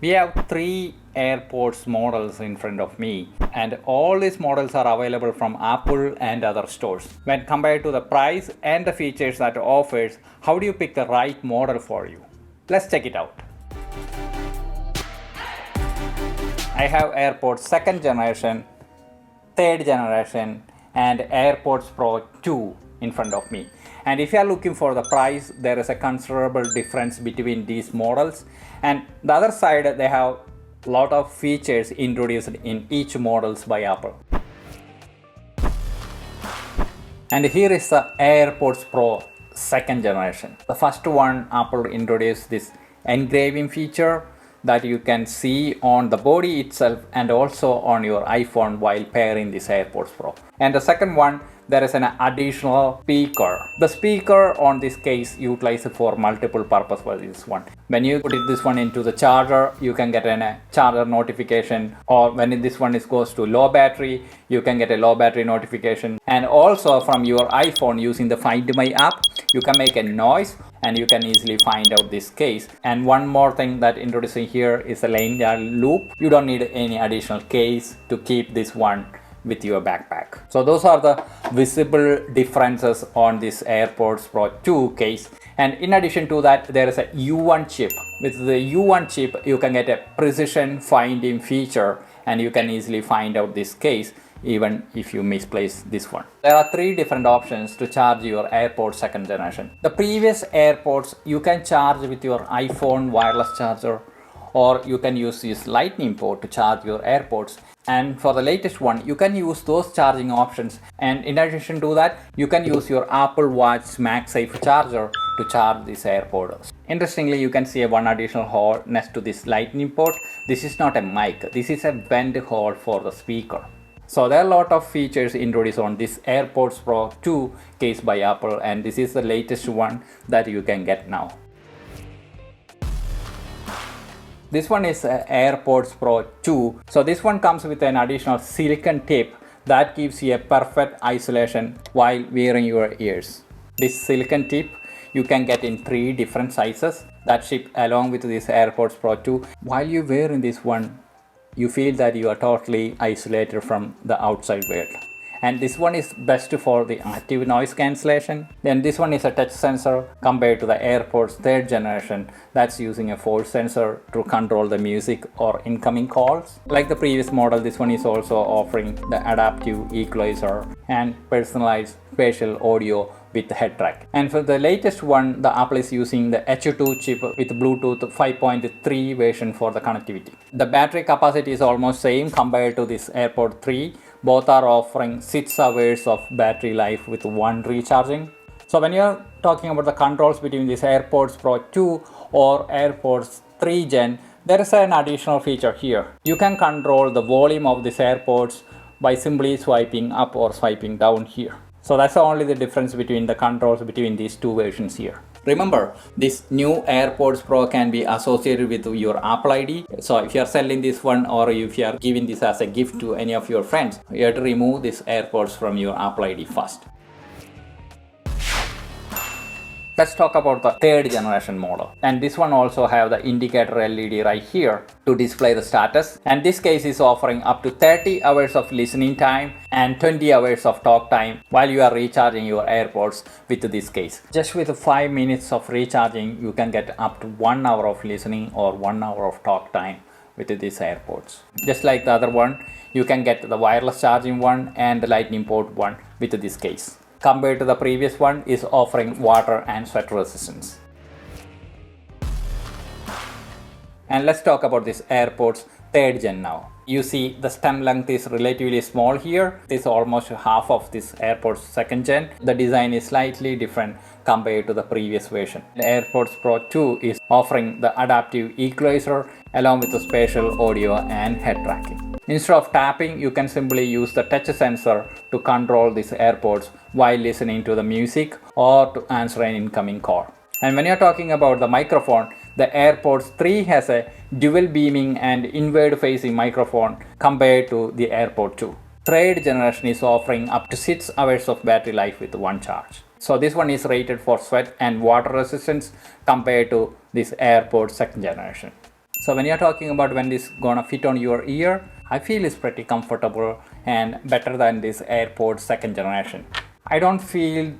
We have three AirPods models in front of me, and all these models are available from Apple and other stores. When compared to the price and the features that it offers, how do you pick the right model for you? Let's check it out. I have AirPods second generation, third generation, and AirPods Pro 2 in front of me. And if you are looking for the price, there is a considerable difference between these models. And the other side, they have a lot of features introduced in each models by Apple. And here is the AirPods Pro second generation. The first one, Apple introduced this engraving feature that you can see on the body itself and also on your iPhone while pairing this AirPods Pro. And the second one, there is an additional speaker. The speaker on this case utilized for multiple purpose for this one. When you put this one into the charger, you can get a charger notification, or when this one goes to low battery, you can get a low battery notification. And also from your iPhone, using the Find My app, you can make a noise and you can easily find out this case. And one more thing that introducing here is a lanyard loop. You don't need any additional case to keep this one with your backpack. So those are the visible differences on this AirPods Pro 2 case. And in addition to that, there is a U1 chip. With the U1 chip, you can get a precision finding feature and you can easily find out this case even if you misplace this one. There are three different options to charge your AirPods second generation. The previous AirPods you can charge with your iPhone wireless charger, or you can use this lightning port to charge your AirPods. And for the latest one, you can use those charging options. And in addition to that, you can use your Apple Watch MagSafe charger to charge these AirPods. Interestingly, you can see one additional hole next to this lightning port. This is not a mic, this is a vent hole for the speaker. So there are a lot of features introduced on this AirPods Pro 2 case by Apple, and this is the latest one that you can get now. This one is AirPods Pro 2. So this one comes with an additional silicone tip that gives you a perfect isolation while wearing your ears. This silicone tip you can get in three different sizes that ship along with this AirPods Pro 2. While you're wearing this one, you feel that you are totally isolated from the outside world. And this one is best for the active noise cancellation. Then this one is a touch sensor compared to the AirPods third generation that's using a force sensor to control the music or incoming calls. Like the previous model, this one is also offering the adaptive equalizer and personalized spatial audio with head track. And for the latest one, the Apple is using the H2 chip with Bluetooth 5.3 version for the connectivity. The battery capacity is almost same compared to this AirPod 3. Both are offering 6 hours of battery life with one recharging. So when you're talking about the controls between this AirPods Pro 2 or AirPods 3 Gen, there is an additional feature here. You can control the volume of these AirPods by simply swiping up or swiping down here. So that's only the difference between the controls between these two versions here. Remember, this new AirPods Pro can be associated with your Apple ID. So if you are selling this one or if you are giving this as a gift to any of your friends, you have to remove this AirPods from your Apple ID first. Let's talk about the third generation model. And this one also have the indicator LED right here to display the status. And this case is offering up to 30 hours of listening time and 20 hours of talk time while you are recharging your AirPods with this case. Just with 5 minutes of recharging, you can get up to 1 hour of listening or 1 hour of talk time with these AirPods. Just like the other one, you can get the wireless charging one and the lightning port one with this case. Compared to the previous one, is offering water and sweat resistance. And let's talk about this AirPods third gen now. You see the stem length is relatively small here. It is almost half of this AirPods second gen. The design is slightly different compared to the previous version. The AirPods Pro 2 is offering the adaptive equalizer along with the spatial audio and head tracking. Instead of tapping, you can simply use the touch sensor to control these AirPods while listening to the music or to answer an incoming call. And when you're talking about the microphone, the AirPods 3 has a dual beaming and inward facing microphone compared to the AirPod 2. Third generation is offering up to 6 hours of battery life with one charge. So this one is rated for sweat and water resistance compared to this AirPods second generation. So when you're talking about when this gonna fit on your ear, I feel it's pretty comfortable and better than this AirPods second generation. I don't feel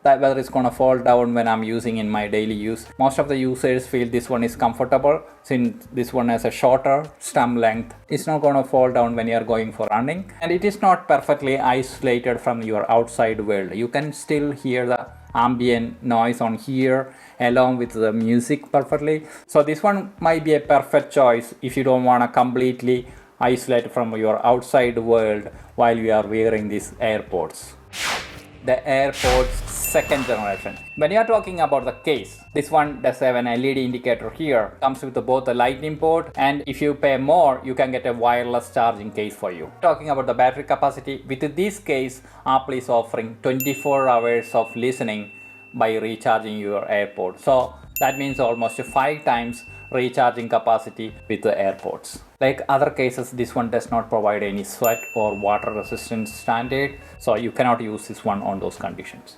that whether it's gonna fall down when I'm using in my daily use. Most of the users feel this one is comfortable since this one has a shorter stem length. It's not gonna fall down when you're going for running, and it is not perfectly isolated from your outside world. You can still hear the ambient noise on here along with the music perfectly. So this one might be a perfect choice if you don't want to completely isolate from your outside world while you are wearing these AirPods. The AirPods second generation. When you are talking about the case, this one does have an LED indicator here, comes with both a lightning port, and if you pay more you can get a wireless charging case for you. Talking about the battery capacity, with this case Apple is offering 24 hours of listening by recharging your AirPods. So that means almost 5 times recharging capacity with the AirPods. Like other cases, this one does not provide any sweat or water resistance standard, so you cannot use this one on those conditions.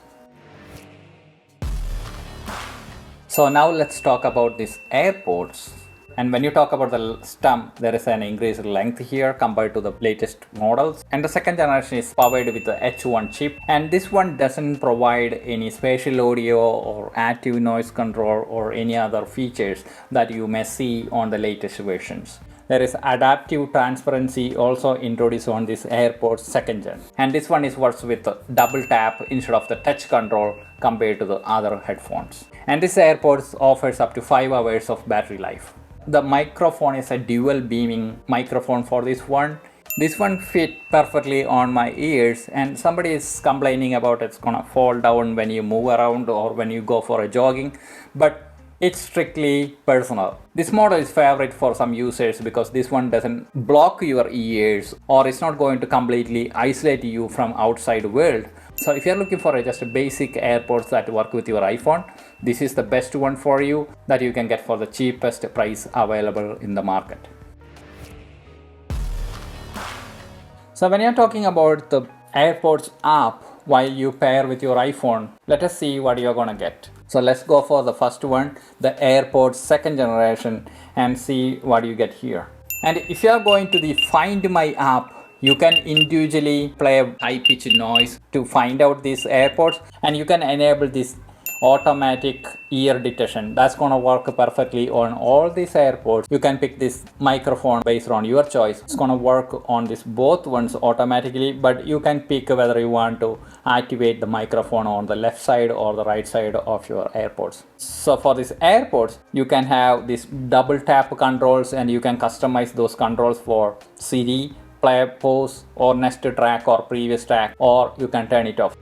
So now let's talk about these AirPods. And when you talk about the stem, there is an increased length here compared to the latest models. And the second generation is powered with the H1 chip. And this one doesn't provide any spatial audio or active noise control or any other features that you may see on the latest versions. There is adaptive transparency also introduced on this AirPods second gen. And this one works with double tap instead of the touch control compared to the other headphones. And this AirPods offers up to 5 hours of battery life. The microphone is a dual beaming microphone for this one. This one fit perfectly on my ears, and somebody is complaining about it's gonna fall down when you move around or when you go for a jogging, but it's strictly personal. This model is favorite for some users because this one doesn't block your ears or it's not going to completely isolate you from outside world. So if you're looking for just a basic AirPods that work with your iPhone, this is the best one for you that you can get for the cheapest price available in the market. So when you're talking about the AirPods app while you pair with your iPhone, let us see what you're gonna get. So let's go for the first one, the AirPods second generation, and see what you get here. And if you are going to the Find My app, you can individually play a high-pitched noise to find out these AirPods, and you can enable this automatic ear detection. That's gonna work perfectly on all these AirPods. You can pick this microphone based on your choice. It's gonna work on this both ones automatically, but you can pick whether you want to activate the microphone on the left side or the right side of your AirPods. So for these AirPods, you can have these double tap controls, and you can customize those controls for Siri, play, pause, or next track or previous track, or you can turn it off.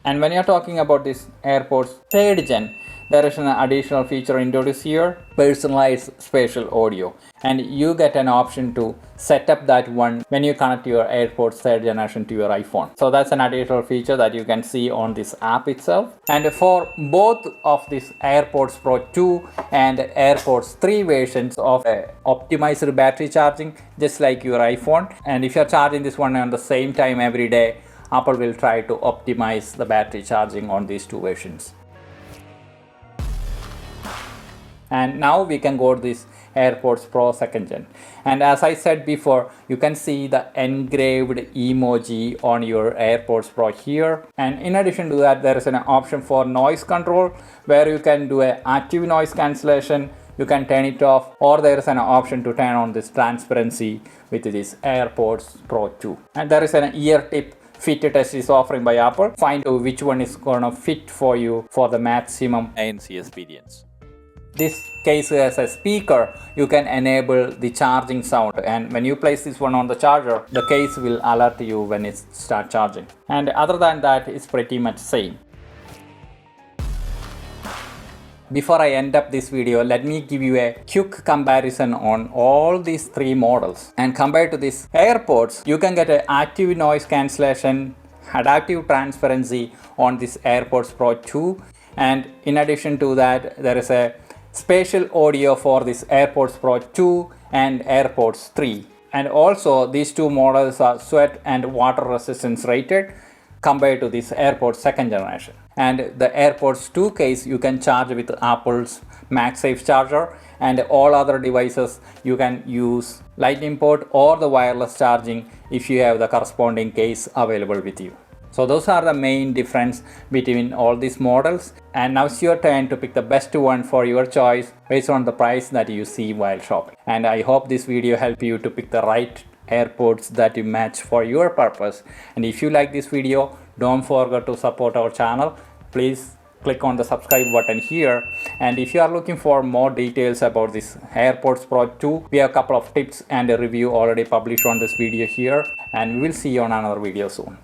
And when you're talking about this AirPods third gen, there is an additional feature introduced here, personalized spatial audio, and you get an option to set up that one when you connect your AirPods third generation to your iPhone. So that's an additional feature that you can see on this app itself. And for both of these AirPods Pro 2 and AirPods 3 versions of optimized battery charging, just like your iPhone, and if you're charging this one on the same time every day, Apple will try to optimize the battery charging on these two versions. And now we can go to this AirPods Pro second gen. And as I said before, you can see the engraved emoji on your AirPods Pro here. And in addition to that, there is an option for noise control where you can do an active noise cancellation. You can turn it off, or there is an option to turn on this transparency with this AirPods Pro 2. And there is an ear tip fit test is offering by Apple. Find out which one is gonna fit for you for the maximum ANC experience. This case has a speaker. You can enable the charging sound, and when you place this one on the charger, the case will alert you when it starts charging. And other than that, it's pretty much same. Before I end up this video, let me give you a quick comparison on all these three models. And compared to these AirPods, you can get an active noise cancellation, adaptive transparency on this AirPods Pro 2. And in addition to that, there is a spatial audio for this AirPods Pro 2 and AirPods 3. And also these two models are sweat and water resistance rated compared to this AirPods second generation. And the AirPods 2 case you can charge with Apple's MagSafe charger, and all other devices you can use lightning port or the wireless charging if you have the corresponding case available with you. So those are the main difference between all these models, and now it's your turn to pick the best one for your choice based on the price that you see while shopping. And I hope this video helped you to pick the right AirPods that you match for your purpose. And if you like this video, don't forget to support our channel. Please click on the subscribe button here, and if you are looking for more details about this AirPods Pro 2, we have a couple of tips and a review already published on this video here, and we will see you on another video soon.